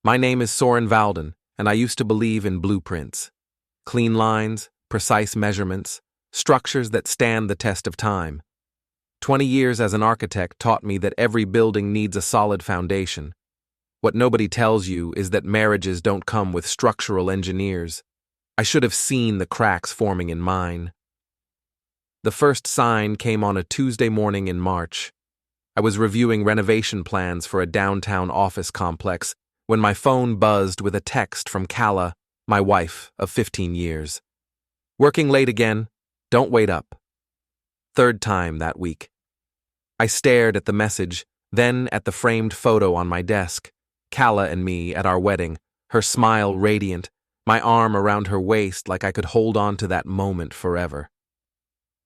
My name is Soren Valden, and I used to believe in blueprints. Clean lines, precise measurements, structures that stand the test of time. 20 years as an architect taught me that every building needs a solid foundation. What nobody tells you is that marriages don't come with structural engineers. I should have seen the cracks forming in mine. The first sign came on a Tuesday morning in March. I was reviewing renovation plans for a downtown office complex when my phone buzzed with a text from Calla, my wife of 15 years. Working late again? Don't wait up. Third time that week. I stared at the message, then at the framed photo on my desk. Calla and me at our wedding, her smile radiant, my arm around her waist like I could hold on to that moment forever.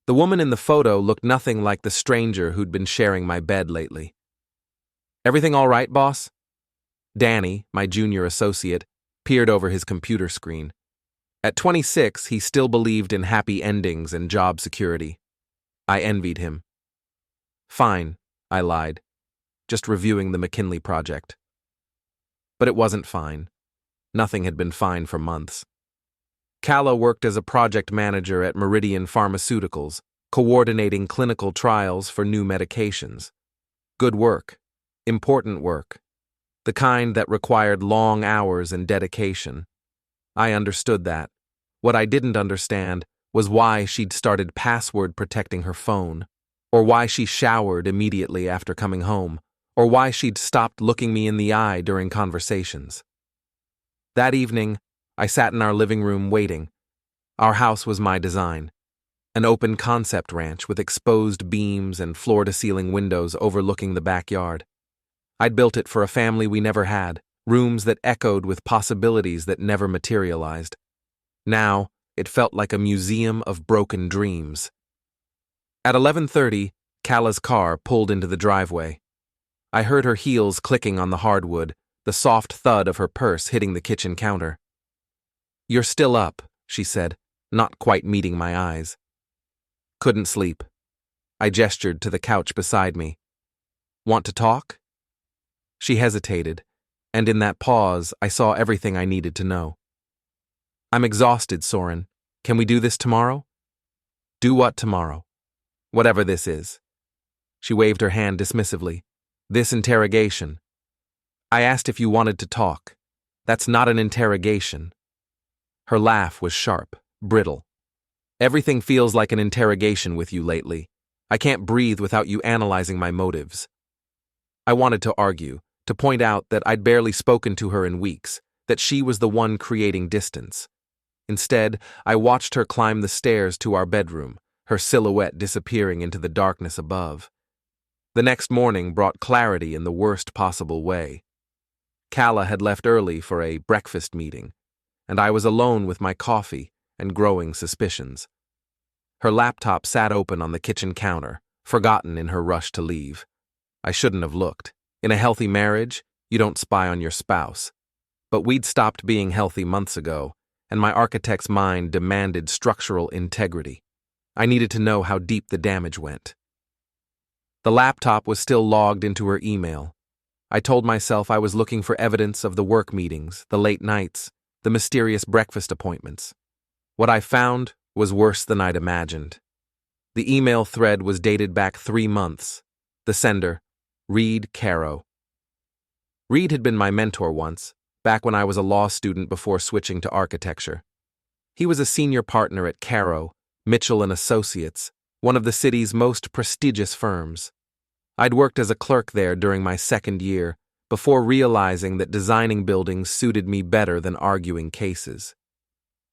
The woman in the photo looked nothing like the stranger who'd been sharing my bed lately. Everything all right, boss? Danny, my junior associate, peered over his computer screen. At 26, he still believed in happy endings and job security. I envied him. Fine, I lied. Just reviewing the McKinley project. But it wasn't fine. Nothing had been fine for months. Calla worked as a project manager at Meridian Pharmaceuticals, coordinating clinical trials for new medications. Good work. Important work. The kind that required long hours and dedication. I understood that. What I didn't understand was why she'd started password protecting her phone, or why she showered immediately after coming home, or why she'd stopped looking me in the eye during conversations. That evening, I sat in our living room waiting. Our house was my design. An open concept ranch with exposed beams and floor-to-ceiling windows overlooking the backyard. I'd built it for a family we never had, rooms that echoed with possibilities that never materialized. Now, it felt like a museum of broken dreams. At 11:30, Calla's car pulled into the driveway. I heard her heels clicking on the hardwood, the soft thud of her purse hitting the kitchen counter. "You're still up," she said, not quite meeting my eyes. "Couldn't sleep." I gestured to the couch beside me. "Want to talk?" She hesitated, and in that pause, I saw everything I needed to know. "I'm exhausted, Soren. Can we do this tomorrow?" "Do what tomorrow?" "Whatever this is." She waved her hand dismissively. "This interrogation." "I asked if you wanted to talk. That's not an interrogation." Her laugh was sharp, brittle. "Everything feels like an interrogation with you lately. I can't breathe without you analyzing my motives." I wanted to argue, to point out that I'd barely spoken to her in weeks, that she was the one creating distance. Instead, I watched her climb the stairs to our bedroom, her silhouette disappearing into the darkness above. The next morning brought clarity in the worst possible way. Calla had left early for a breakfast meeting, and I was alone with my coffee and growing suspicions. Her laptop sat open on the kitchen counter, forgotten in her rush to leave. I shouldn't have looked. In a healthy marriage, you don't spy on your spouse. But we'd stopped being healthy months ago, and my architect's mind demanded structural integrity. I needed to know how deep the damage went. The laptop was still logged into her email. I told myself I was looking for evidence of the work meetings, the late nights, the mysterious breakfast appointments. What I found was worse than I'd imagined. The email thread was dated back 3 months. The sender, Reed Caro. Reed had been my mentor once, back when I was a law student before switching to architecture. He was a senior partner at Caro, Mitchell & Associates, one of the city's most prestigious firms. I'd worked as a clerk there during my second year, before realizing that designing buildings suited me better than arguing cases.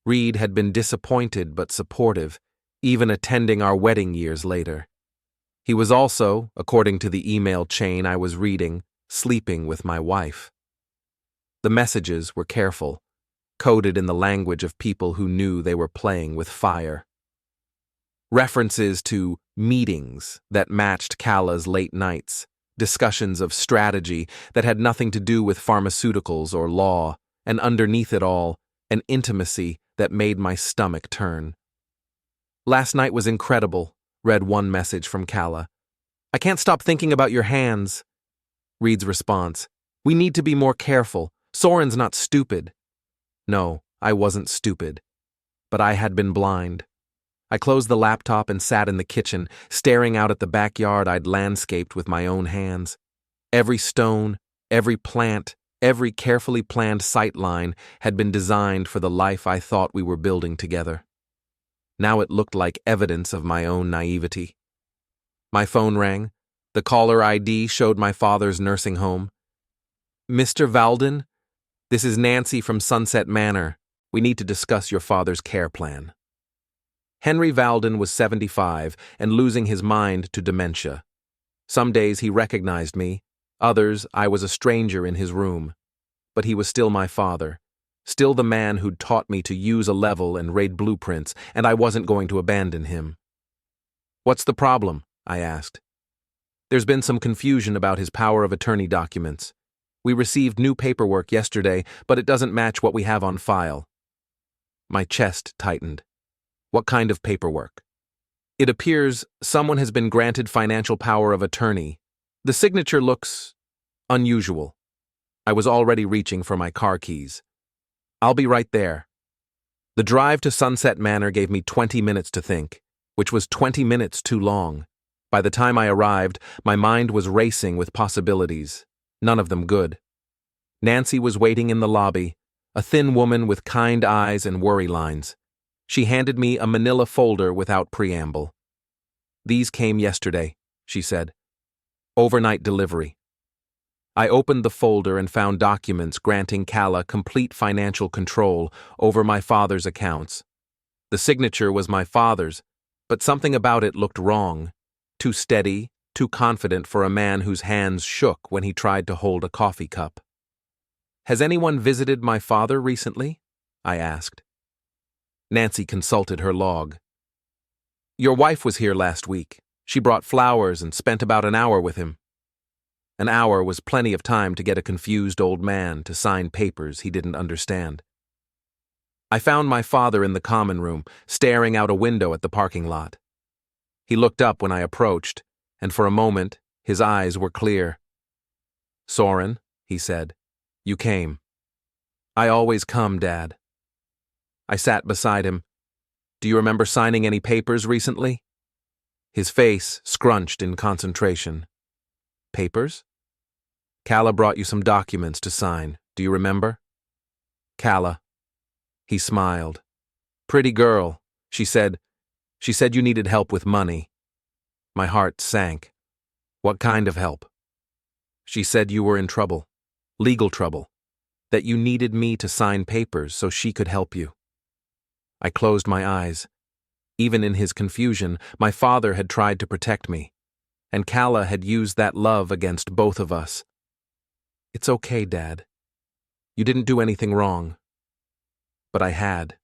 Reed had been disappointed but supportive, even attending our wedding years later. He was also, according to the email chain I was reading, sleeping with my wife. The messages were careful, coded in the language of people who knew they were playing with fire. References to meetings that matched Calla's late nights, discussions of strategy that had nothing to do with pharmaceuticals or law, and underneath it all, an intimacy that made my stomach turn. "Last night was incredible," read one message from Calla. "I can't stop thinking about your hands." Reed's response, "We need to be more careful. Soren's not stupid. No, I wasn't stupid. But I had been blind. I closed the laptop and sat in the kitchen, staring out at the backyard I'd landscaped with my own hands. Every stone, every plant, every carefully planned sightline had been designed for the life I thought we were building together. Now it looked like evidence of my own naivety. My phone rang. The caller ID showed my father's nursing home. "Mr. Valden, this is Nancy from Sunset Manor. We need to discuss your father's care plan." Henry Valden was 75 and losing his mind to dementia. Some days he recognized me, others I was a stranger in his room. But he was still my father, still the man who'd taught me to use a level and raid blueprints, and I wasn't going to abandon him. "What's the problem?" I asked. "There's been some confusion about his power of attorney documents. We received new paperwork yesterday, but it doesn't match what we have on file." My chest tightened. "What kind of paperwork?" "It appears someone has been granted financial power of attorney. The signature looks unusual." I was already reaching for my car keys. "I'll be right there." The drive to Sunset Manor gave me 20 minutes to think, which was 20 minutes too long. By the time I arrived, my mind was racing with possibilities, none of them good. Nancy was waiting in the lobby, a thin woman with kind eyes and worry lines. She handed me a manila folder without preamble. "These came yesterday," she said. "Overnight delivery." I opened the folder and found documents granting Calla complete financial control over my father's accounts. The signature was my father's, but something about it looked wrong. Too steady, too confident for a man whose hands shook when he tried to hold a coffee cup. "Has anyone visited my father recently?" I asked. Nancy consulted her log. "Your wife was here last week. She brought flowers and spent about an hour with him." An hour was plenty of time to get a confused old man to sign papers he didn't understand. I found my father in the common room, staring out a window at the parking lot. He looked up when I approached, and for a moment, his eyes were clear. "Soren," he said, "you came." "I always come, Dad." I sat beside him. "Do you remember signing any papers recently?" His face scrunched in concentration. "Papers?" "Calla brought you some documents to sign. Do you remember?" "Calla." He smiled. "Pretty girl," she said. "She said you needed help with money." My heart sank. "What kind of help?" "She said you were in trouble. Legal trouble. That you needed me to sign papers so she could help you." I closed my eyes. Even in his confusion, my father had tried to protect me, and Calla had used that love against both of us. "It's okay, Dad. You didn't do anything wrong." But I had.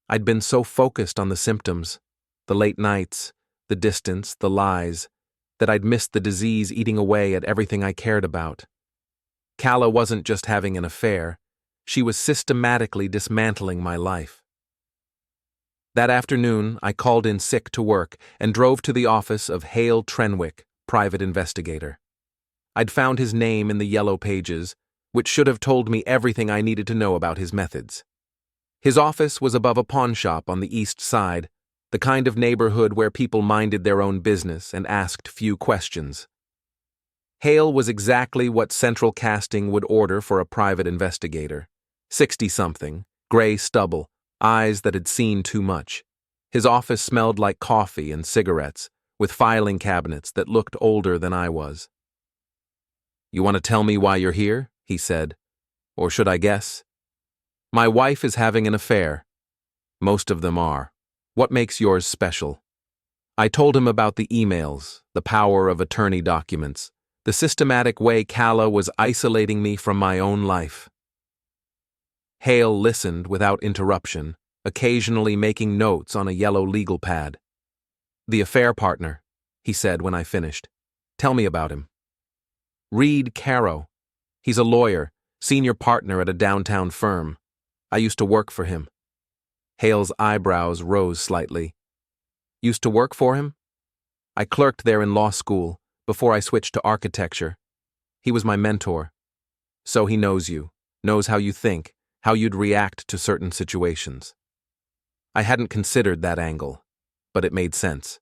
I'd been so focused on the symptoms, the late nights, the distance, the lies, that I'd missed the disease eating away at everything I cared about. Calla wasn't just having an affair, she was systematically dismantling my life. That afternoon, I called in sick to work and drove to the office of Hale Trenwick, private investigator. I'd found his name in the yellow pages, which should have told me everything I needed to know about his methods. His office was above a pawn shop on the east side, the kind of neighborhood where people minded their own business and asked few questions. Hale was exactly what central casting would order for a private investigator. 60-something, gray stubble, eyes that had seen too much. His office smelled like coffee and cigarettes, with filing cabinets that looked older than I was. "You want to tell me why you're here?" he said. "Or should I guess?" "My wife is having an affair." "Most of them are. What makes yours special?" I told him about the emails, the power of attorney documents, the systematic way Calla was isolating me from my own life. Hale listened without interruption, occasionally making notes on a yellow legal pad. "The affair partner," he said when I finished. "Tell me about him." "Reed Caro. He's a lawyer, senior partner at a downtown firm. I used to work for him." Hale's eyebrows rose slightly. "Used to work for him?" "I clerked there in law school, before I switched to architecture. He was my mentor." "So he knows you. knows how you think, how you'd react to certain situations. I hadn't considered that angle, but it made sense.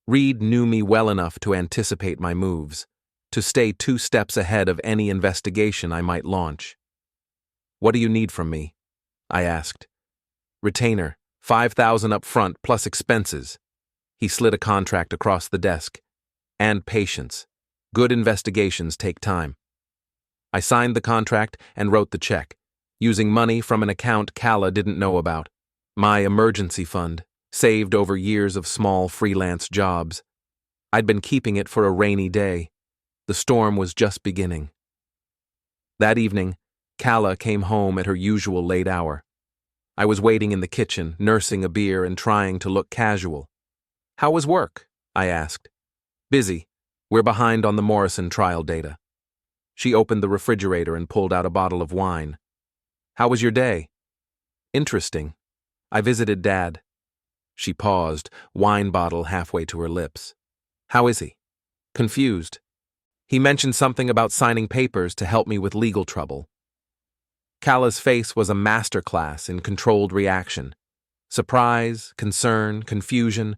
Reed knew me well enough to anticipate my moves, to stay 2 steps ahead of any investigation I might launch. "What do you need from me?" I asked. "Retainer, $5,000 up front plus expenses." He slid a contract across the desk. "And patience. Good investigations take time." I signed the contract and wrote the check, using money from an account Calla didn't know about. My emergency fund, saved over years of small freelance jobs. I'd been keeping it for a rainy day. The storm was just beginning. That evening, Calla came home at her usual late hour. I was waiting in the kitchen, nursing a beer and trying to look casual. "How was work?" I asked. "Busy. We're behind on the Morrison trial data." She opened the refrigerator and pulled out a bottle of wine. "How was your day?" "Interesting. I visited Dad." She paused, wine bottle halfway to her lips. "How is he?" "Confused. He mentioned something about signing papers to help me with legal trouble." Calla's face was a masterclass in controlled reaction. Surprise, concern, confusion,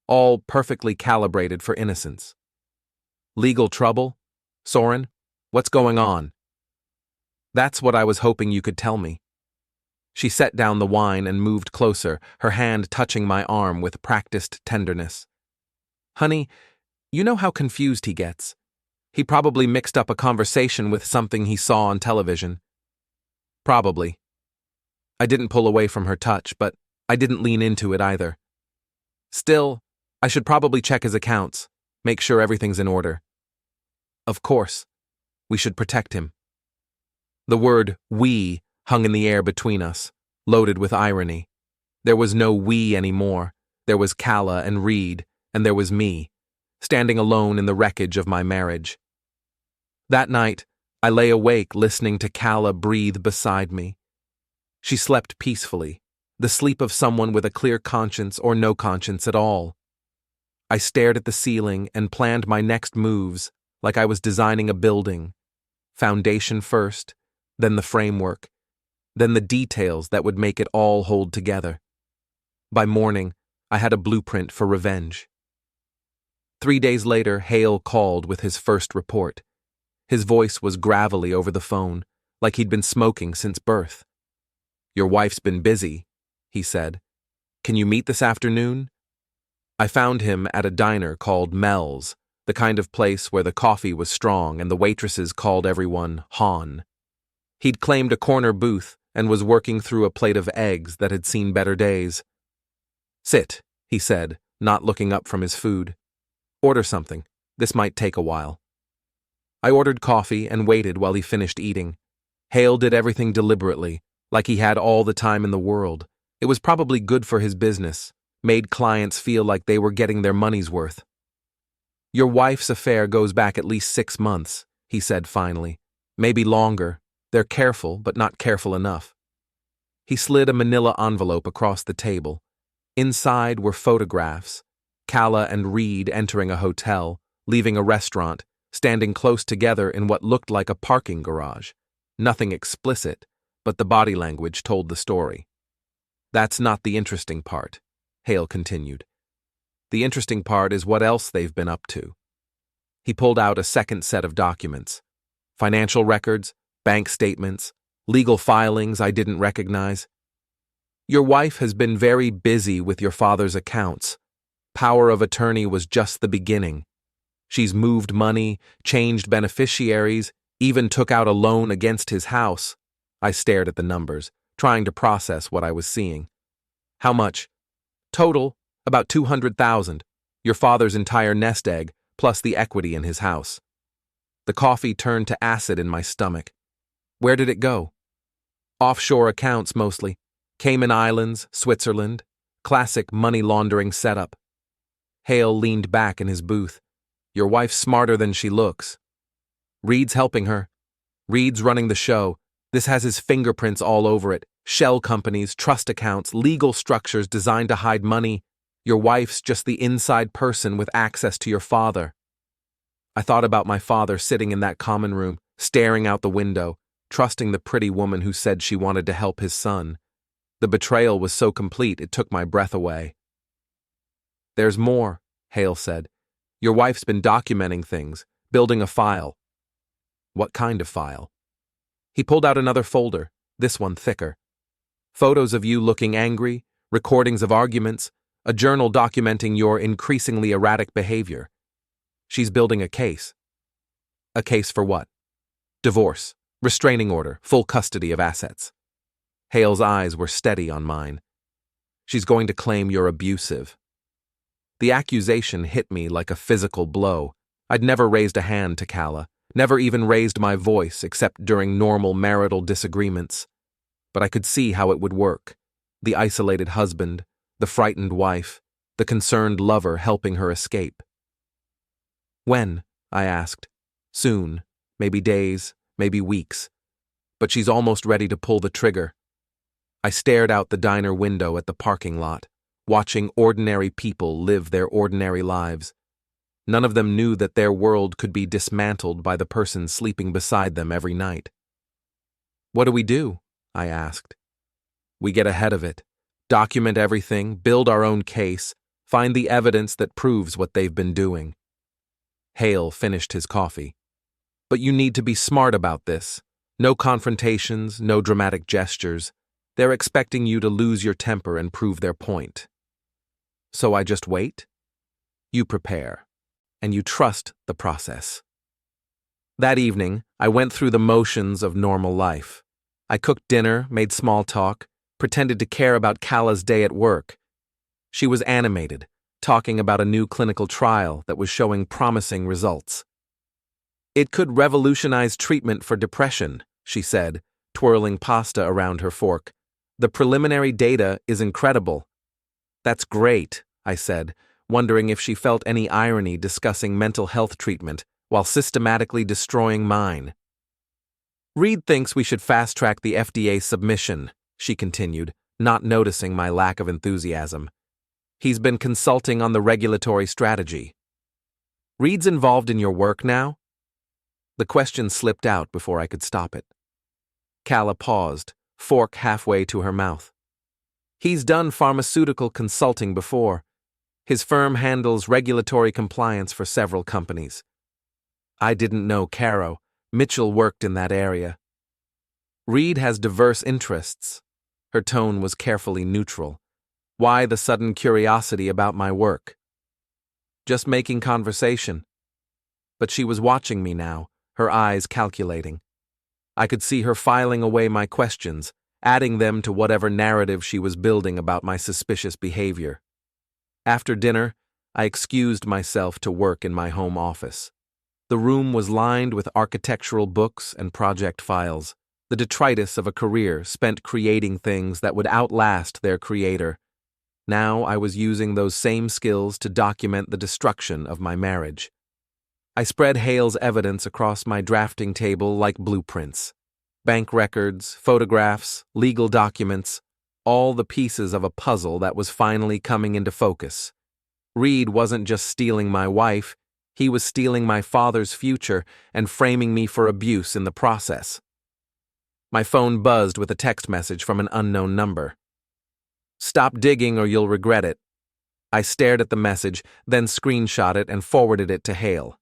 all perfectly calibrated for innocence. "Legal trouble? Soren, what's going on?" "That's what I was hoping you could tell me." She set down the wine and moved closer, her hand touching my arm with practiced tenderness. "Honey, you know how confused he gets. He probably mixed up a conversation with something he saw on television." "Probably." I didn't pull away from her touch, but I didn't lean into it either. "Still, I should probably check his accounts, make sure everything's in order." "Of course. We should protect him." The word "we" hung in the air between us, loaded with irony. There was no we anymore. There was Calla and Reed, and there was me, standing alone in the wreckage of my marriage. That night, I lay awake listening to Calla breathe beside me. She slept peacefully, the sleep of someone with a clear conscience or no conscience at all. I stared at the ceiling and planned my next moves like I was designing a building. Foundation first, then the framework, then the details that would make it all hold together. By morning, I had a blueprint for revenge. 3 days later, Hale called with his first report. His voice was gravelly over the phone, like he'd been smoking since birth. "Your wife's been busy," he said. "Can you meet this afternoon?" I found him at a diner called Mel's, the kind of place where the coffee was strong and the waitresses called everyone Han. He'd claimed a corner booth and was working through a plate of eggs that had seen better days. "Sit," he said, not looking up from his food. "Order something. This might take a while." I ordered coffee and waited while he finished eating. Hale did everything deliberately, like he had all the time in the world. It was probably good for his business, made clients feel like they were getting their money's worth. "Your wife's affair goes back at least 6 months, he said finally. "Maybe longer. They're careful, but not careful enough." He slid a manila envelope across the table. Inside were photographs. Calla and Reed entering a hotel, leaving a restaurant, standing close together in what looked like a parking garage. Nothing explicit, but the body language told the story. "That's not the interesting part," Hale continued. "The interesting part is what else they've been up to." He pulled out a second set of documents. Financial records, bank statements, legal filings I didn't recognize. "Your wife has been very busy with your father's accounts. Power of attorney was just the beginning. She's moved money, changed beneficiaries, even took out a loan against his house." I stared at the numbers, trying to process what I was seeing. "How much?" "Total, about 200,000. Your father's entire nest egg, plus the equity in his house." The coffee turned to acid in my stomach. "Where did it go?" "Offshore accounts mostly. Cayman Islands, Switzerland. Classic money laundering setup." Hale leaned back in his booth. "Your wife's smarter than she looks." "Reed's helping her. Reed's running the show. This has his fingerprints all over it. Shell companies, trust accounts, legal structures designed to hide money. Your wife's just the inside person with access to your father." I thought about my father sitting in that common room, staring out the window, trusting the pretty woman who said she wanted to help his son. The betrayal was so complete it took my breath away. "There's more," Hale said. "Your wife's been documenting things, building a file." "What kind of file?" He pulled out another folder, this one thicker. Photos of you looking angry, recordings of arguments, a journal documenting your increasingly erratic behavior. She's building a case. A case for what? Divorce, restraining order, full custody of assets. Hale's eyes were steady on mine. She's going to claim you're abusive. The accusation hit me like a physical blow. I'd never raised a hand to Calla, never even raised my voice except during normal marital disagreements. But I could see how it would work. The isolated husband, the frightened wife, the concerned lover helping her escape. "When?" I asked. "Soon. Maybe days, maybe weeks. But she's almost ready to pull the trigger." I stared out the diner window at the parking lot, watching ordinary people live their ordinary lives. None of them knew that their world could be dismantled by the person sleeping beside them every night. "What do we do?" I asked. "We get ahead of it, document everything, build our own case, find the evidence that proves what they've been doing." Hale finished his coffee. "But you need to be smart about this. No confrontations, no dramatic gestures. They're expecting you to lose your temper and prove their point. So I just wait? You prepare, and you trust the process." That evening, I went through the motions of normal life. I cooked dinner, made small talk, pretended to care about Calla's day at work. She was animated, talking about a new clinical trial that was showing promising results. "It could revolutionize treatment for depression," she said, twirling pasta around her fork. "The preliminary data is incredible." "That's great," I said, wondering if she felt any irony discussing mental health treatment while systematically destroying mine. "Reed thinks we should fast-track the FDA submission," she continued, not noticing my lack of enthusiasm. "He's been consulting on the regulatory strategy." "Reed's involved in your work now?" The question slipped out before I could stop it. Calla paused, fork halfway to her mouth. "He's done pharmaceutical consulting before. His firm handles regulatory compliance for several companies." I didn't know Caro. Mitchell worked in that area. "Reed has diverse interests." Her tone was carefully neutral. Why the sudden curiosity about my work? "Just making conversation." But she was watching me now, her eyes calculating. I could see her filing away my questions, adding them to whatever narrative she was building about my suspicious behavior. After dinner, I excused myself to work in my home office. The room was lined with architectural books and project files, the detritus of a career spent creating things that would outlast their creator. Now I was using those same skills to document the destruction of my marriage. I spread Hale's evidence across my drafting table like blueprints. Bank records, photographs, legal documents, all the pieces of a puzzle that was finally coming into focus. Reed wasn't just stealing my wife, he was stealing my father's future and framing me for abuse in the process. My phone buzzed with a text message from an unknown number. "Stop digging or you'll regret it." I stared at the message, then screenshot it and forwarded it to Hale.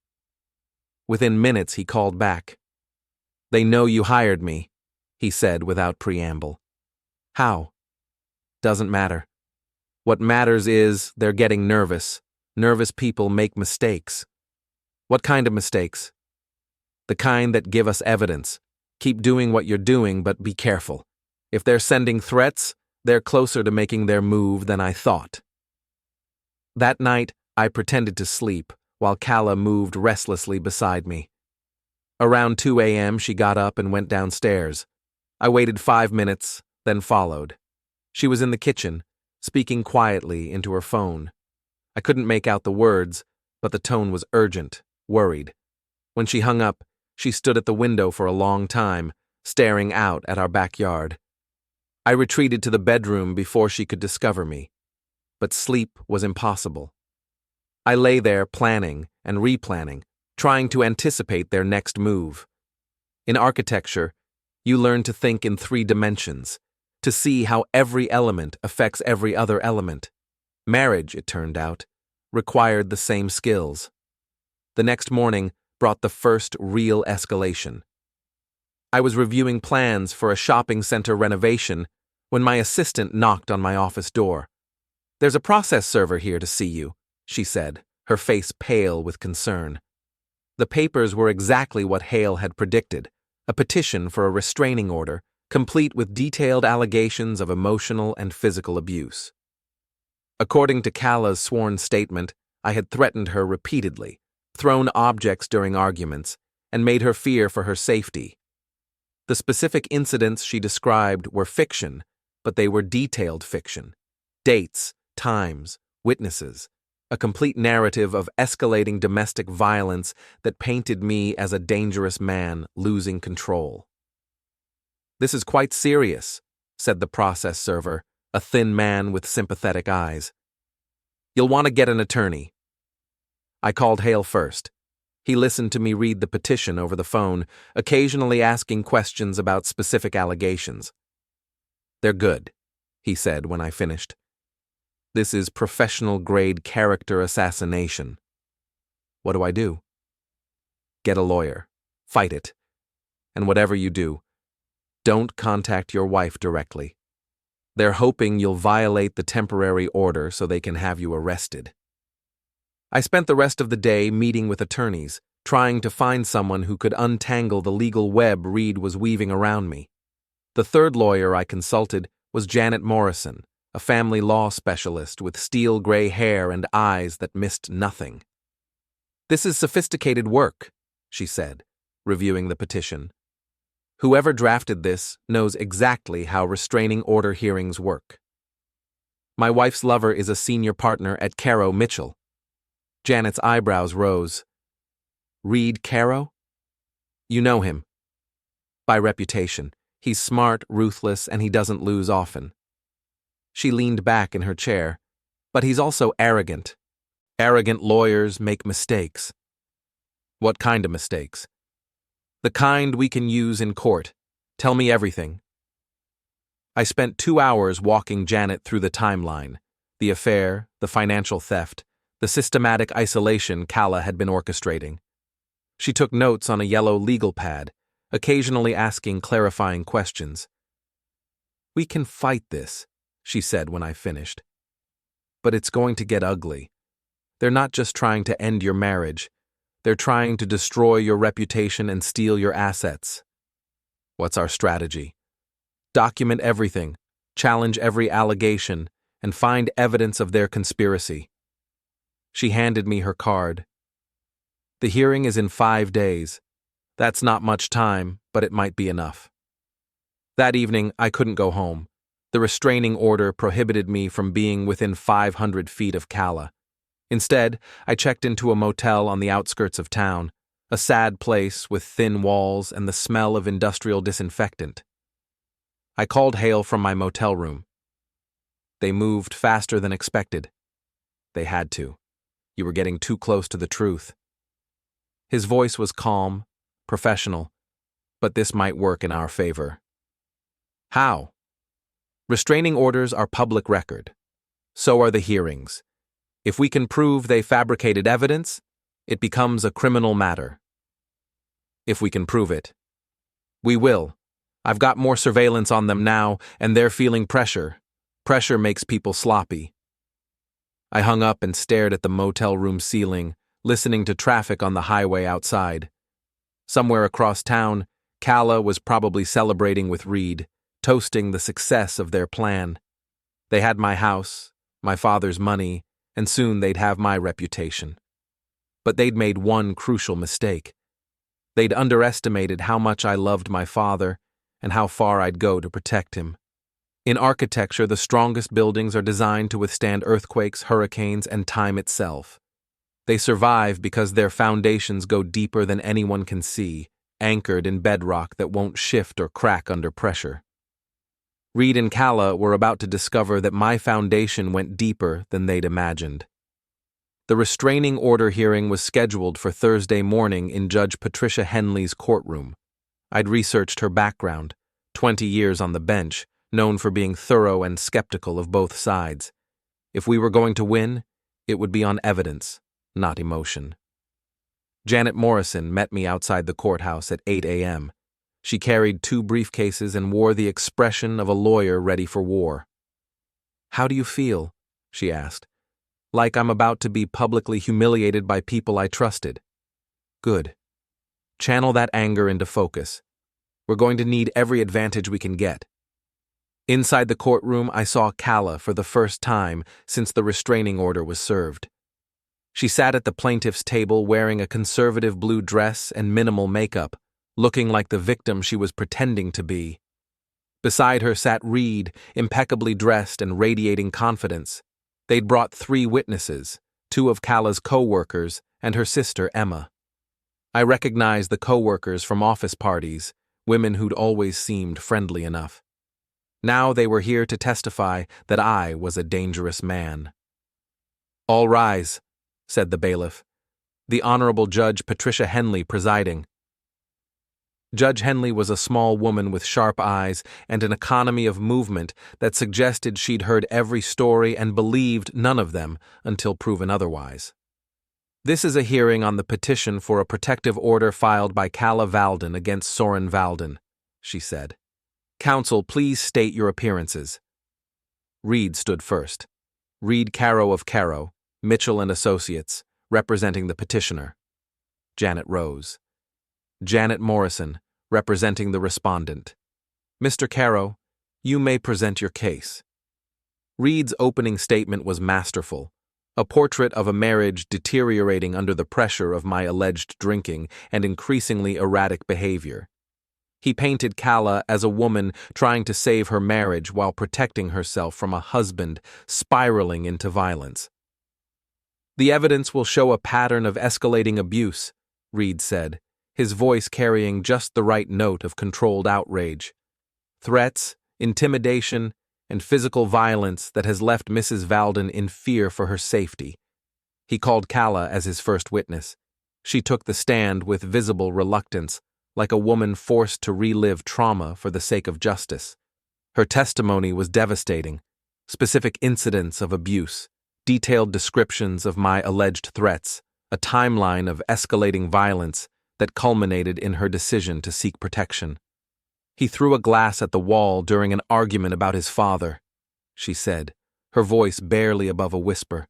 Within minutes, he called back. "They know you hired me," he said without preamble. "How?" "Doesn't matter. What matters is they're getting nervous. Nervous people make mistakes." "What kind of mistakes?" "The kind that give us evidence. Keep doing what you're doing, but be careful. If they're sending threats, they're closer to making their move than I thought." That night, I pretended to sleep, while Calla moved restlessly beside me. Around 2 a.m., she got up and went downstairs. I waited 5 minutes, then followed. She was in the kitchen, speaking quietly into her phone. I couldn't make out the words, but the tone was urgent, worried. When she hung up, she stood at the window for a long time, staring out at our backyard. I retreated to the bedroom before she could discover me. But sleep was impossible. I lay there planning and replanning, trying to anticipate their next move. In architecture, You learn to think in 3 dimensions, to see how every element affects every other element. Marriage, it turned out, required the same skills. The next morning brought the first real escalation. I was reviewing plans for a shopping center renovation when my assistant knocked on my office door. "There's a process server here to see you," she said, her face pale with concern. The papers were exactly what Hale had predicted, a petition for a restraining order, complete with detailed allegations of emotional and physical abuse. According to Calla's sworn statement, I had threatened her repeatedly, thrown objects during arguments, and made her fear for her safety. The specific incidents she described were fiction, but they were detailed fiction. Dates, times, witnesses, a complete narrative of escalating domestic violence that painted me as a dangerous man losing control. "This is quite serious," said the process server, a thin man with sympathetic eyes. "You'll want to get an attorney." I called Hale first. He listened to me read the petition over the phone, occasionally asking questions about specific allegations. "They're good," he said when I finished. "This is professional-grade character assassination." "What do I do?" "Get a lawyer. Fight it. And whatever you do, don't contact your wife directly. They're hoping you'll violate the temporary order so they can have you arrested." I spent the rest of the day meeting with attorneys, trying to find someone who could untangle the legal web Reed was weaving around me. The third lawyer I consulted was Janet Morrison, a family law specialist with steel gray hair and eyes that missed nothing. "This is sophisticated work," she said, reviewing the petition. "Whoever drafted this knows exactly how restraining order hearings work. My wife's lover is a senior partner at Caro Mitchell." Janet's eyebrows rose. "Reed Caro? You know him." "By reputation. He's smart, ruthless, and he doesn't lose often." She leaned back in her chair. "But he's also arrogant. Arrogant lawyers make mistakes." "What kind of mistakes?" "The kind we can use in court. Tell me everything." I spent 2 hours walking Janet through the timeline, the affair, the financial theft, the systematic isolation Calla had been orchestrating. She took notes on a yellow legal pad, occasionally asking clarifying questions. "We can fight this," she said when I finished. "But it's going to get ugly. They're not just trying to end your marriage. They're trying to destroy your reputation and steal your assets." "What's our strategy?" "Document everything, challenge every allegation, and find evidence of their conspiracy." She handed me her card. "The hearing is in 5 days. That's not much time, but it might be enough." That evening, I couldn't go home. The restraining order prohibited me from being within 500 feet of Calla. Instead, I checked into a motel on the outskirts of town, a sad place with thin walls and the smell of industrial disinfectant. I called Hale from my motel room. "They moved faster than expected." "They had to. You were getting too close to the truth." His voice was calm, professional, but this might work in our favor. "How?" "Restraining orders are public record. So are the hearings. If we can prove they fabricated evidence, it becomes a criminal matter." "If we can prove it." "We will. I've got more surveillance on them now, and they're feeling pressure. Pressure makes people sloppy." I hung up and stared at the motel room ceiling, listening to traffic on the highway outside. Somewhere across town, Calla was probably celebrating with Reed, toasting the success of their plan. They had my house, my father's money, and soon they'd have my reputation. But they'd made one crucial mistake. They'd underestimated how much I loved my father and how far I'd go to protect him. In architecture, the strongest buildings are designed to withstand earthquakes, hurricanes, and time itself. They survive because their foundations go deeper than anyone can see, anchored in bedrock that won't shift or crack under pressure. Reed and Calla were about to discover that my foundation went deeper than they'd imagined. The restraining order hearing was scheduled for Thursday morning in Judge Patricia Henley's courtroom. I'd researched her background, 20 years on the bench, known for being thorough and skeptical of both sides. If we were going to win, it would be on evidence, not emotion. Janet Morrison met me outside the courthouse at 8 a.m. She carried 2 briefcases and wore the expression of a lawyer ready for war. "How do you feel?" she asked. "Like I'm about to be publicly humiliated by people I trusted." "Good. Channel that anger into focus. We're going to need every advantage we can get." Inside the courtroom, I saw Calla for the first time since the restraining order was served. She sat at the plaintiff's table wearing a conservative blue dress and minimal makeup, looking like the victim she was pretending to be. Beside her sat Reed, impeccably dressed and radiating confidence. They'd brought 3 witnesses, 2 of Calla's co-workers and her sister Emma. I recognized the co-workers from office parties, women who'd always seemed friendly enough. Now they were here to testify that I was a dangerous man. "All rise," said the bailiff. The Honorable Judge Patricia Henley presiding. Judge Henley was a small woman with sharp eyes and an economy of movement that suggested she'd heard every story and believed none of them until proven otherwise. "This is a hearing on the petition for a protective order filed by Calla Valden against Soren Valden," she said. "Counsel, please state your appearances." Reed stood first. Reed Caro of Caro, Mitchell and Associates, representing the petitioner. Janet rose. Janet Morrison, representing the respondent. "Mr. Caro, you may present your case." Reed's opening statement was masterful, a portrait of a marriage deteriorating under the pressure of my alleged drinking and increasingly erratic behavior. He painted Calla as a woman trying to save her marriage while protecting herself from a husband spiraling into violence. "The evidence will show a pattern of escalating abuse," Reed said, his voice carrying just the right note of controlled outrage. "Threats, intimidation, and physical violence that has left Mrs. Valden in fear for her safety." He called Calla as his first witness. She took the stand with visible reluctance, like a woman forced to relive trauma for the sake of justice. Her testimony was devastating. Specific incidents of abuse, detailed descriptions of my alleged threats, a timeline of escalating violence that culminated in her decision to seek protection. "He threw a glass at the wall during an argument about his father," she said, her voice barely above a whisper.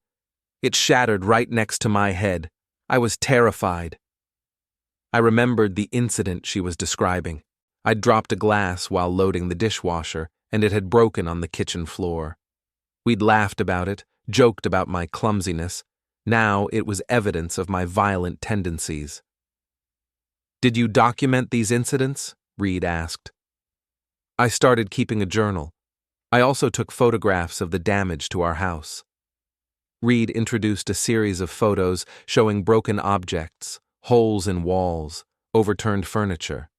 "It shattered right next to my head. I was terrified." I remembered the incident she was describing. I'd dropped a glass while loading the dishwasher, and it had broken on the kitchen floor. We'd laughed about it, joked about my clumsiness. Now it was evidence of my violent tendencies. "Did you document these incidents?" Reed asked. "I started keeping a journal. I also took photographs of the damage to our house." Reed introduced a series of photos showing broken objects, holes in walls, overturned furniture.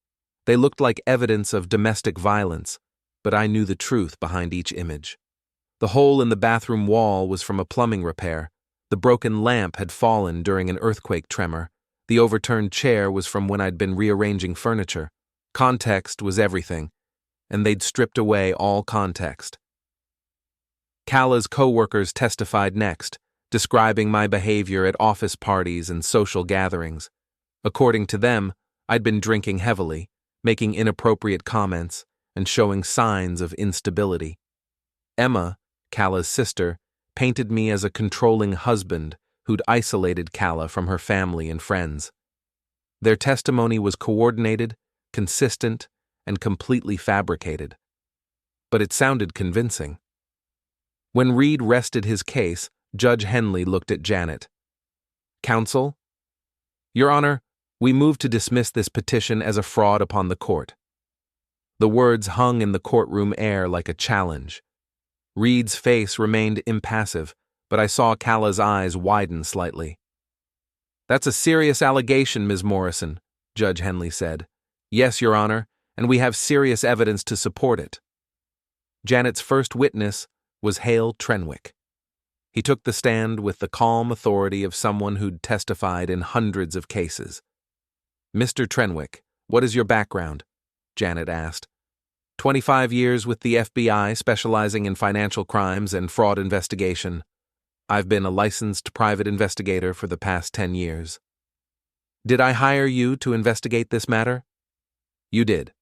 They looked like evidence of domestic violence, but I knew the truth behind each image. The hole in the bathroom wall was from a plumbing repair. The broken lamp had fallen during an earthquake tremor. The overturned chair was from when I'd been rearranging furniture. Context was everything, and they'd stripped away all context. Calla's co-workers testified next, describing my behavior at office parties and social gatherings. According to them, I'd been drinking heavily, making inappropriate comments, and showing signs of instability. Emma, Calla's sister, painted me as a controlling husband who'd isolated Calla from her family and friends. Their testimony was coordinated, consistent, and completely fabricated. But it sounded convincing. When Reed rested his case, Judge Henley looked at Janet. "Counsel?" "Your Honor, we move to dismiss this petition as a fraud upon the court." The words hung in the courtroom air like a challenge. Reed's face remained impassive, but I saw Calla's eyes widen slightly. "That's a serious allegation, Ms. Morrison," Judge Henley said. "Yes, Your Honor, and we have serious evidence to support it." Janet's first witness was Hale Trenwick. He took the stand with the calm authority of someone who'd testified in hundreds of cases. "Mr. Trenwick, what is your background? Janet asked. 25 years with the FBI, specializing in financial crimes and fraud investigation. I've been a licensed private investigator for the past 10 years. Did I hire you to investigate this matter? You did.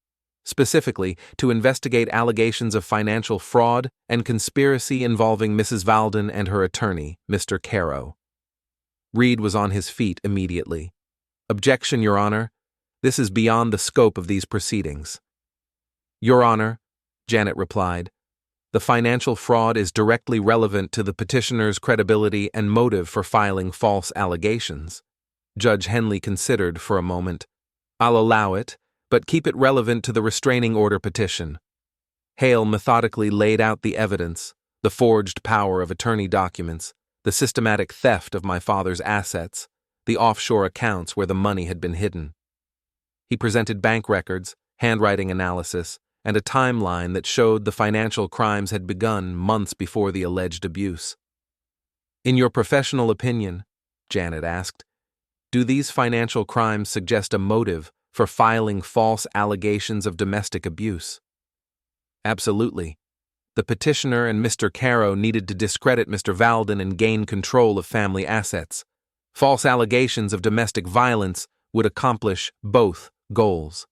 Specifically, to investigate allegations of financial fraud and conspiracy involving Mrs. Valden and her attorney, Mr. Caro. Reed was on his feet immediately. Objection, Your Honor. This is beyond the scope of these proceedings. Your Honor, Janet replied, the financial fraud is directly relevant to the petitioner's credibility and motive for filing false allegations. Judge Henley considered for a moment. I'll allow it, but keep it relevant to the restraining order petition. Hale methodically laid out the evidence, the forged power of attorney documents, the systematic theft of my father's assets, the offshore accounts where the money had been hidden. He presented bank records, handwriting analysis, and a timeline that showed the financial crimes had begun months before the alleged abuse. In your professional opinion, Janet asked, do these financial crimes suggest a motive for filing false allegations of domestic abuse? Absolutely. The petitioner and Mr. Caro needed to discredit Mr. Valden and gain control of family assets. False allegations of domestic violence would accomplish both goals.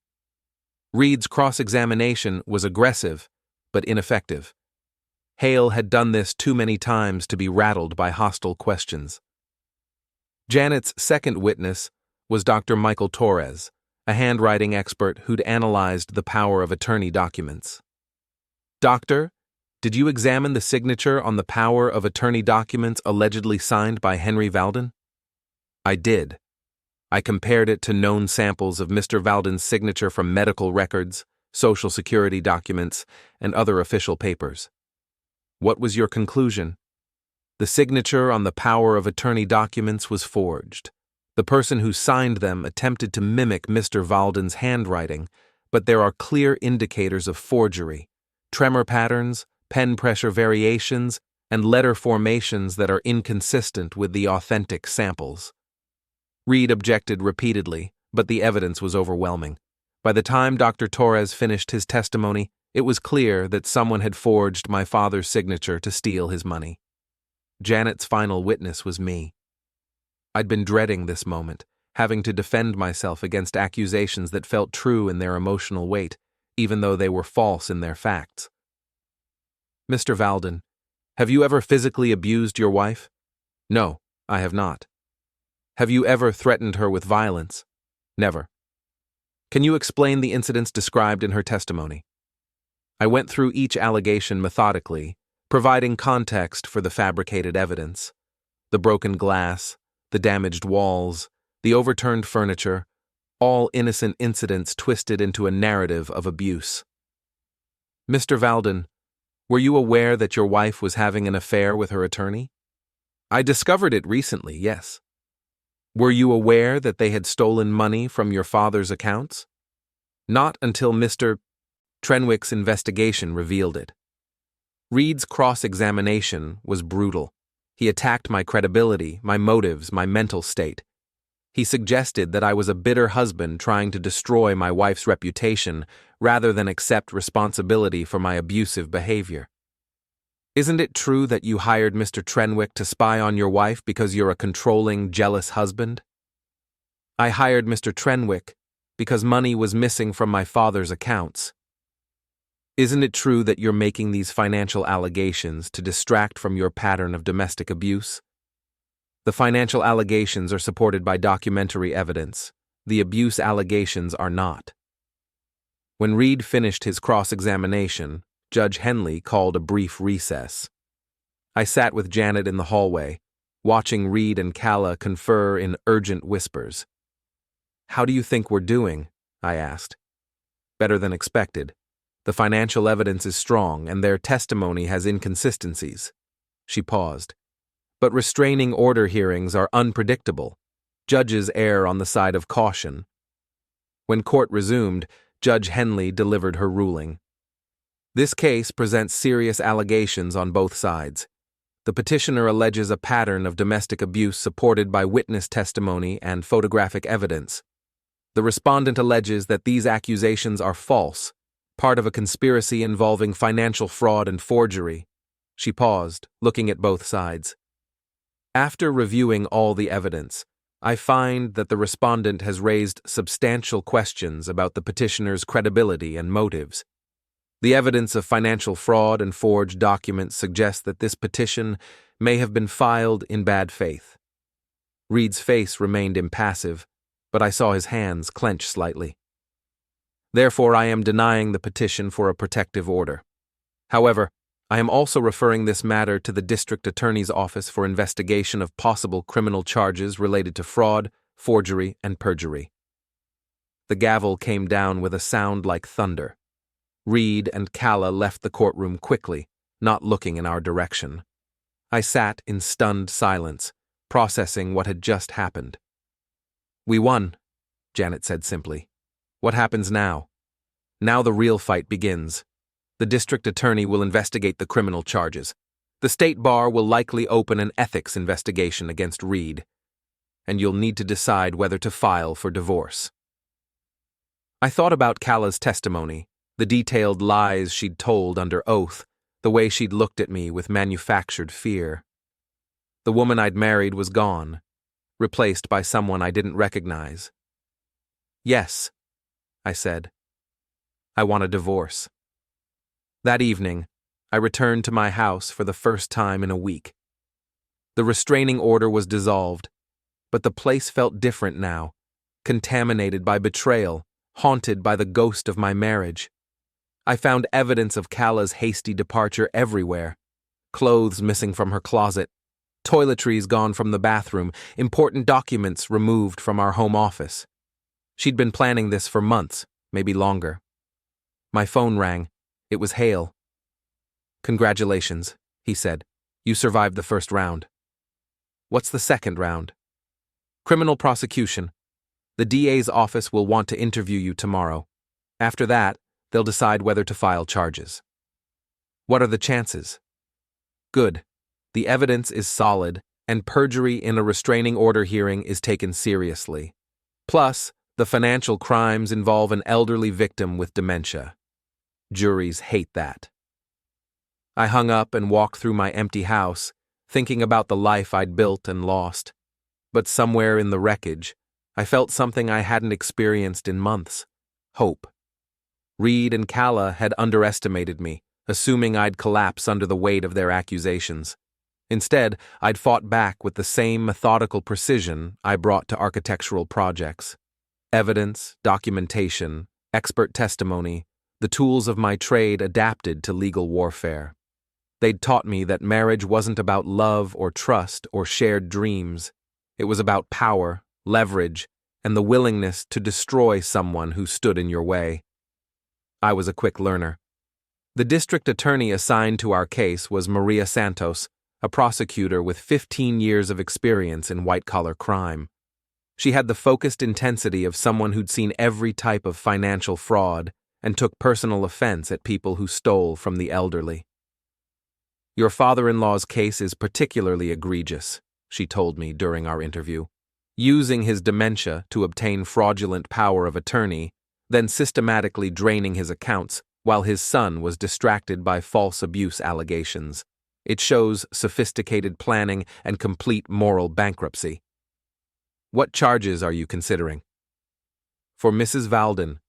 Reed's cross-examination was aggressive, but ineffective. Hale had done this too many times to be rattled by hostile questions. Janet's second witness was Dr. Michael Torres, a handwriting expert who'd analyzed the power of attorney documents. Doctor, did you examine the signature on the power of attorney documents allegedly signed by Henry Valden? I did. I compared it to known samples of Mr. Valden's signature from medical records, Social Security documents, and other official papers. What was your conclusion? The signature on the power of attorney documents was forged. The person who signed them attempted to mimic Mr. Valden's handwriting, but there are clear indicators of forgery, tremor patterns, pen pressure variations, and letter formations that are inconsistent with the authentic samples. Reed objected repeatedly, but the evidence was overwhelming. By the time Dr. Torres finished his testimony, it was clear that someone had forged my father's signature to steal his money. Janet's final witness was me. I'd been dreading this moment, having to defend myself against accusations that felt true in their emotional weight, even though they were false in their facts. Mr. Valden, have you ever physically abused your wife? No, I have not. Have you ever threatened her with violence? Never. Can you explain the incidents described in her testimony? I went through each allegation methodically, providing context for the fabricated evidence. The broken glass, the damaged walls, the overturned furniture, all innocent incidents twisted into a narrative of abuse. Mr. Valden, were you aware that your wife was having an affair with her attorney? I discovered it recently, yes. Were you aware that they had stolen money from your father's accounts? Not until Mr. Trenwick's investigation revealed it. Reed's cross-examination was brutal. He attacked my credibility, my motives, my mental state. He suggested that I was a bitter husband trying to destroy my wife's reputation rather than accept responsibility for my abusive behavior. Isn't it true that you hired Mr. Trenwick to spy on your wife because you're a controlling, jealous husband? I hired Mr. Trenwick because money was missing from my father's accounts. Isn't it true that you're making these financial allegations to distract from your pattern of domestic abuse? The financial allegations are supported by documentary evidence. The abuse allegations are not. When Reed finished his cross-examination, Judge Henley called a brief recess. I sat with Janet in the hallway, watching Reed and Calla confer in urgent whispers. How do you think we're doing? I asked. Better than expected. The financial evidence is strong, and their testimony has inconsistencies. She paused. But restraining order hearings are unpredictable. Judges err on the side of caution. When court resumed, Judge Henley delivered her ruling. This case presents serious allegations on both sides. The petitioner alleges a pattern of domestic abuse supported by witness testimony and photographic evidence. The respondent alleges that these accusations are false, part of a conspiracy involving financial fraud and forgery. She paused, looking at both sides. After reviewing all the evidence, I find that the respondent has raised substantial questions about the petitioner's credibility and motives. The evidence of financial fraud and forged documents suggests that this petition may have been filed in bad faith. Reed's face remained impassive, but I saw his hands clench slightly. Therefore, I am denying the petition for a protective order. However, I am also referring this matter to the District Attorney's Office for investigation of possible criminal charges related to fraud, forgery, and perjury. The gavel came down with a sound like thunder. Reed and Calla left the courtroom quickly, not looking in our direction. I sat in stunned silence, processing what had just happened. "We won," Janet said simply. "What happens now?" "Now the real fight begins. The district attorney will investigate the criminal charges. The state bar will likely open an ethics investigation against Reed. And you'll need to decide whether to file for divorce." I thought about Calla's testimony, the detailed lies she'd told under oath, the way she'd looked at me with manufactured fear. The woman I'd married was gone, replaced by someone I didn't recognize. "Yes," I said. "I want a divorce." That evening, I returned to my house for the first time in a week. The restraining order was dissolved, but the place felt different now, contaminated by betrayal, haunted by the ghost of my marriage. I found evidence of Calla's hasty departure everywhere: clothes missing from her closet, toiletries gone from the bathroom, important documents removed from our home office. She'd been planning this for months, maybe longer. My phone rang. It was Hale. "Congratulations," he said. "You survived the first round." "What's the second round?" "Criminal prosecution. The DA's office will want to interview you tomorrow. After that, they'll decide whether to file charges." "What are the chances?" "Good. The evidence is solid, and perjury in a restraining order hearing is taken seriously. Plus, the financial crimes involve an elderly victim with dementia. Juries hate that." I hung up and walked through my empty house, thinking about the life I'd built and lost. But somewhere in the wreckage, I felt something I hadn't experienced in months: hope. Reed and Calla had underestimated me, assuming I'd collapse under the weight of their accusations. Instead, I'd fought back with the same methodical precision I brought to architectural projects. Evidence, documentation, expert testimony, the tools of my trade adapted to legal warfare. They'd taught me that marriage wasn't about love or trust or shared dreams. It was about power, leverage, and the willingness to destroy someone who stood in your way. I was a quick learner. The district attorney assigned to our case was Maria Santos, a prosecutor with 15 years of experience in white-collar crime. She had the focused intensity of someone who'd seen every type of financial fraud and took personal offense at people who stole from the elderly. "Your father-in-law's case is particularly egregious," she told me during our interview. "Using his dementia to obtain fraudulent power of attorney, then systematically draining his accounts while his son was distracted by false abuse allegations. It shows sophisticated planning and complete moral bankruptcy." "What charges are you considering?" "For Mrs. Valden,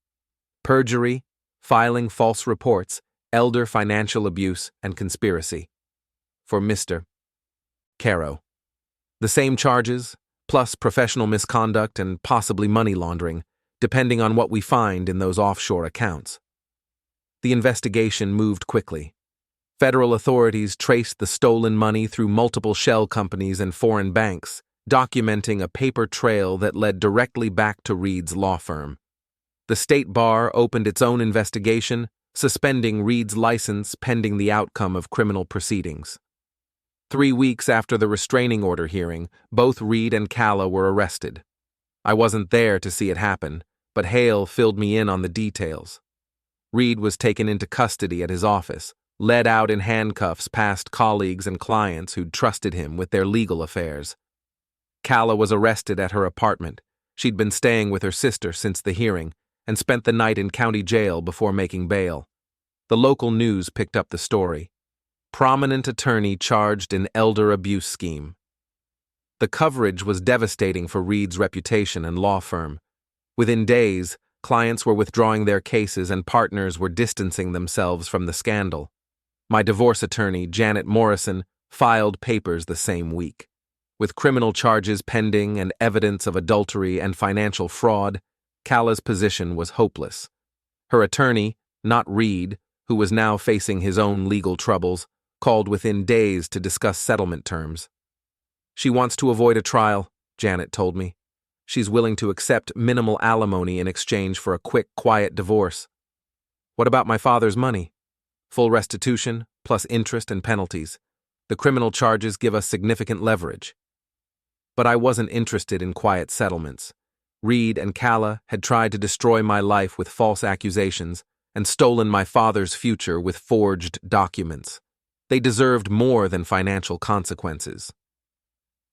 perjury, filing false reports, elder financial abuse, and conspiracy. For Mr. Caro, the same charges, plus professional misconduct and possibly money laundering, depending on what we find in those offshore accounts." The investigation moved quickly. Federal authorities traced the stolen money through multiple shell companies and foreign banks, documenting a paper trail that led directly back to Reed's law firm. The state bar opened its own investigation, suspending Reed's license pending the outcome of criminal proceedings. 3 weeks after the restraining order hearing, both Reed and Calla were arrested. I wasn't there to see it happen, but Hale filled me in on the details. Reed was taken into custody at his office, led out in handcuffs past colleagues and clients who'd trusted him with their legal affairs. Calla was arrested at her apartment, She'd been staying with her sister since the hearing and spent the night in county jail before making bail. The local news picked up the story. Prominent attorney charged in elder abuse scheme. The coverage was devastating for Reed's reputation and law firm. Within days, clients were withdrawing their cases and partners were distancing themselves from the scandal. My divorce attorney, Janet Morrison, filed papers the same week. With criminal charges pending and evidence of adultery and financial fraud, Calla's position was hopeless. Her attorney, not Reed, who was now facing his own legal troubles, called within days to discuss settlement terms. She wants to avoid a trial, Janet told me. She's willing to accept minimal alimony in exchange for a quick, quiet divorce. What about my father's money? Full restitution, plus interest and penalties. The criminal charges give us significant leverage. But I wasn't interested in quiet settlements. Reed and Calla had tried to destroy my life with false accusations and stolen my father's future with forged documents. They deserved more than financial consequences.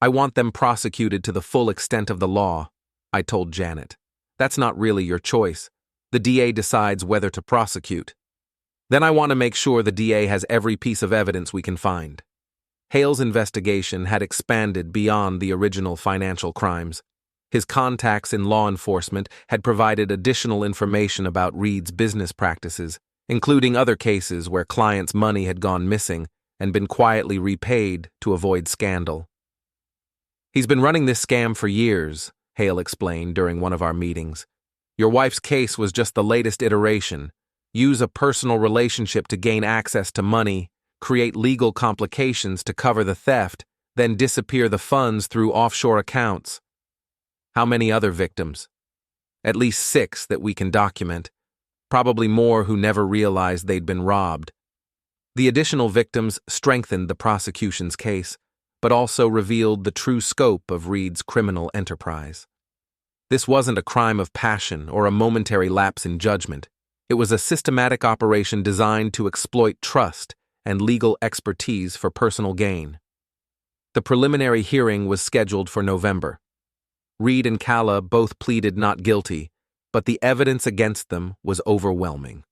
I want them prosecuted to the full extent of the law, I told Janet. That's not really your choice. The DA decides whether to prosecute. Then I want to make sure the DA has every piece of evidence we can find. Hale's investigation had expanded beyond the original financial crimes. His contacts in law enforcement had provided additional information about Reed's business practices, including other cases where clients' money had gone missing and been quietly repaid to avoid scandal. He's been running this scam for years, Hale explained during one of our meetings. Your wife's case was just the latest iteration. Use a personal relationship to gain access to money, create legal complications to cover the theft, then disappear the funds through offshore accounts. How many other victims? At least 6 that we can document. Probably more who never realized they'd been robbed. The additional victims strengthened the prosecution's case, but also revealed the true scope of Reed's criminal enterprise. This wasn't a crime of passion or a momentary lapse in judgment. It was a systematic operation designed to exploit trust and legal expertise for personal gain. The preliminary hearing was scheduled for November. Reed and Calla both pleaded not guilty, but the evidence against them was overwhelming.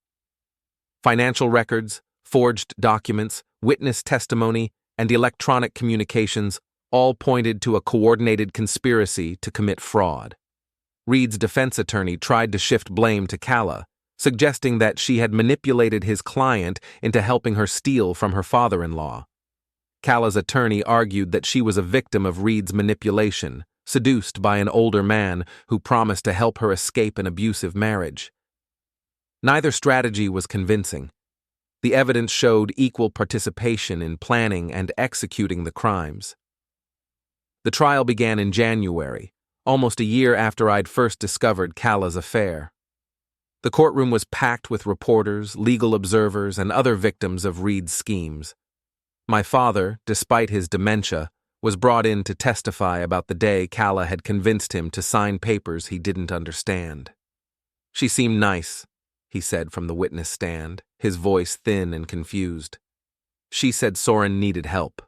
Financial records, forged documents, witness testimony, and electronic communications all pointed to a coordinated conspiracy to commit fraud. Reed's defense attorney tried to shift blame to Calla, suggesting that she had manipulated his client into helping her steal from her father-in-law. Calla's attorney argued that she was a victim of Reed's manipulation, seduced by an older man who promised to help her escape an abusive marriage. Neither strategy was convincing. The evidence showed equal participation in planning and executing the crimes. The trial began in January, almost a year after I'd first discovered Calla's affair. The courtroom was packed with reporters, legal observers, and other victims of Reed's schemes. My father, despite his dementia, was brought in to testify about the day Calla had convinced him to sign papers he didn't understand. She seemed nice, he said from the witness stand, his voice thin and confused. She said Soren needed help.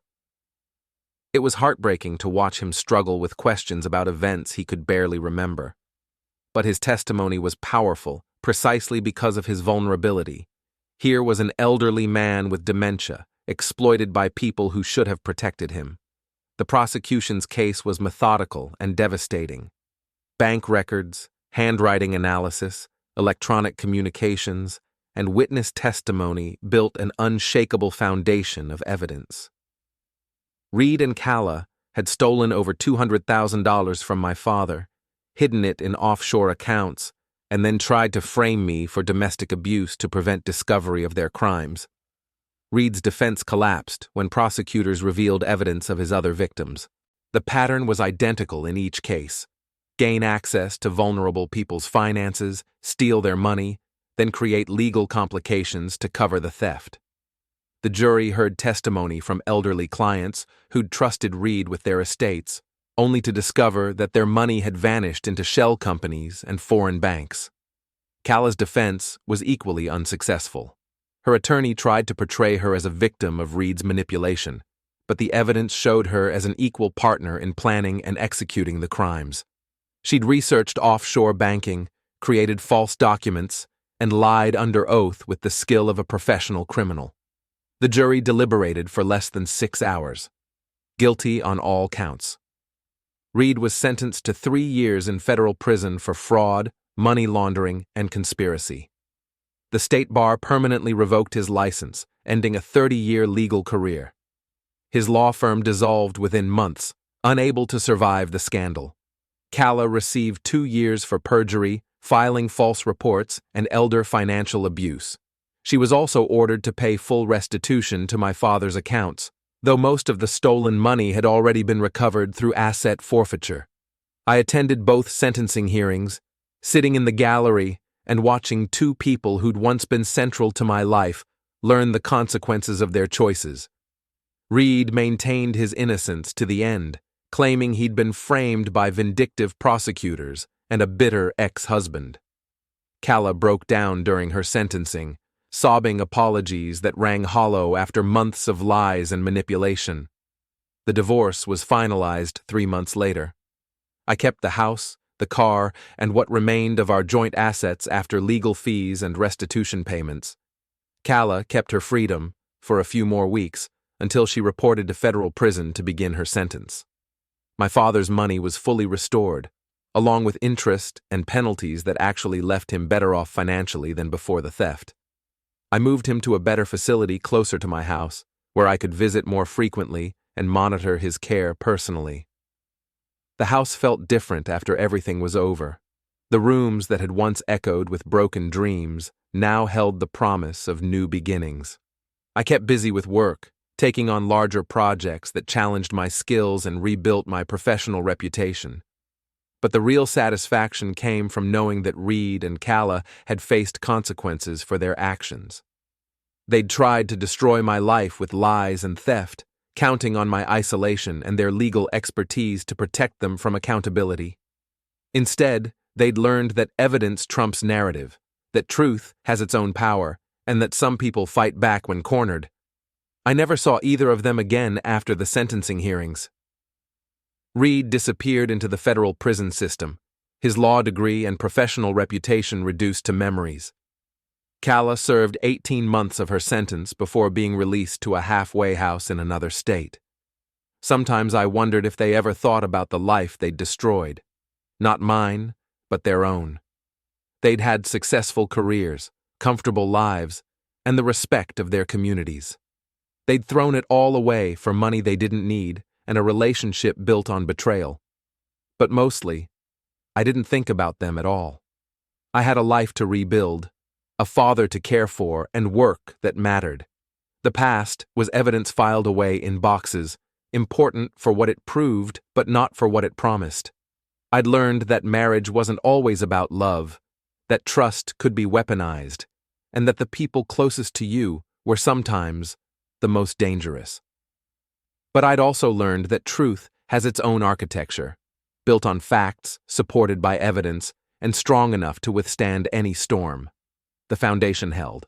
It was heartbreaking to watch him struggle with questions about events he could barely remember. But his testimony was powerful, precisely because of his vulnerability. Here was an elderly man with dementia, exploited by people who should have protected him. The prosecution's case was methodical and devastating. Bank records, handwriting analysis, electronic communications, and witness testimony built an unshakable foundation of evidence. Reed and Calla had stolen over $200,000 from my father, hidden it in offshore accounts, and then tried to frame me for domestic abuse to prevent discovery of their crimes. Reed's defense collapsed when prosecutors revealed evidence of his other victims. The pattern was identical in each case. Gain access to vulnerable people's finances, steal their money, then create legal complications to cover the theft. The jury heard testimony from elderly clients who'd trusted Reed with their estates, only to discover that their money had vanished into shell companies and foreign banks. Calla's defense was equally unsuccessful. Her attorney tried to portray her as a victim of Reed's manipulation, but the evidence showed her as an equal partner in planning and executing the crimes. She'd researched offshore banking, created false documents, and lied under oath with the skill of a professional criminal. The jury deliberated for less than 6 hours. Guilty on all counts. Reed was sentenced to 3 years in federal prison for fraud, money laundering, and conspiracy. The state bar permanently revoked his license, ending a 30-year legal career. His law firm dissolved within months, unable to survive the scandal. Calla received 2 years for perjury, filing false reports, and elder financial abuse. She was also ordered to pay full restitution to my father's accounts, though most of the stolen money had already been recovered through asset forfeiture. I attended both sentencing hearings, sitting in the gallery and watching 2 people who'd once been central to my life learn the consequences of their choices. Reed maintained his innocence to the end, claiming he'd been framed by vindictive prosecutors and a bitter ex-husband. Calla broke down during her sentencing, sobbing apologies that rang hollow after months of lies and manipulation. The divorce was finalized 3 months later. I kept the house, the car, and what remained of our joint assets after legal fees and restitution payments. Calla kept her freedom for a few more weeks until she reported to federal prison to begin her sentence. My father's money was fully restored, along with interest and penalties that actually left him better off financially than before the theft. I moved him to a better facility closer to my house, where I could visit more frequently and monitor his care personally. The house felt different after everything was over. The rooms that had once echoed with broken dreams now held the promise of new beginnings. I kept busy with work, taking on larger projects that challenged my skills and rebuilt my professional reputation. But the real satisfaction came from knowing that Reed and Calla had faced consequences for their actions. They'd tried to destroy my life with lies and theft, counting on my isolation and their legal expertise to protect them from accountability. Instead, they'd learned that evidence trumps narrative, that truth has its own power, and that some people fight back when cornered. I never saw either of them again after the sentencing hearings. Reed disappeared into the federal prison system, his law degree and professional reputation reduced to memories. Calla served 18 months of her sentence before being released to a halfway house in another state. Sometimes I wondered if they ever thought about the life they'd destroyed. Not mine, but their own. They'd had successful careers, comfortable lives, and the respect of their communities. They'd thrown it all away for money they didn't need and a relationship built on betrayal. But mostly, I didn't think about them at all. I had a life to rebuild, a father to care for, and work that mattered. The past was evidence filed away in boxes, important for what it proved, but not for what it promised. I'd learned that marriage wasn't always about love, that trust could be weaponized, and that the people closest to you were sometimes the most dangerous. But I'd also learned that truth has its own architecture, built on facts, supported by evidence, and strong enough to withstand any storm. The foundation held.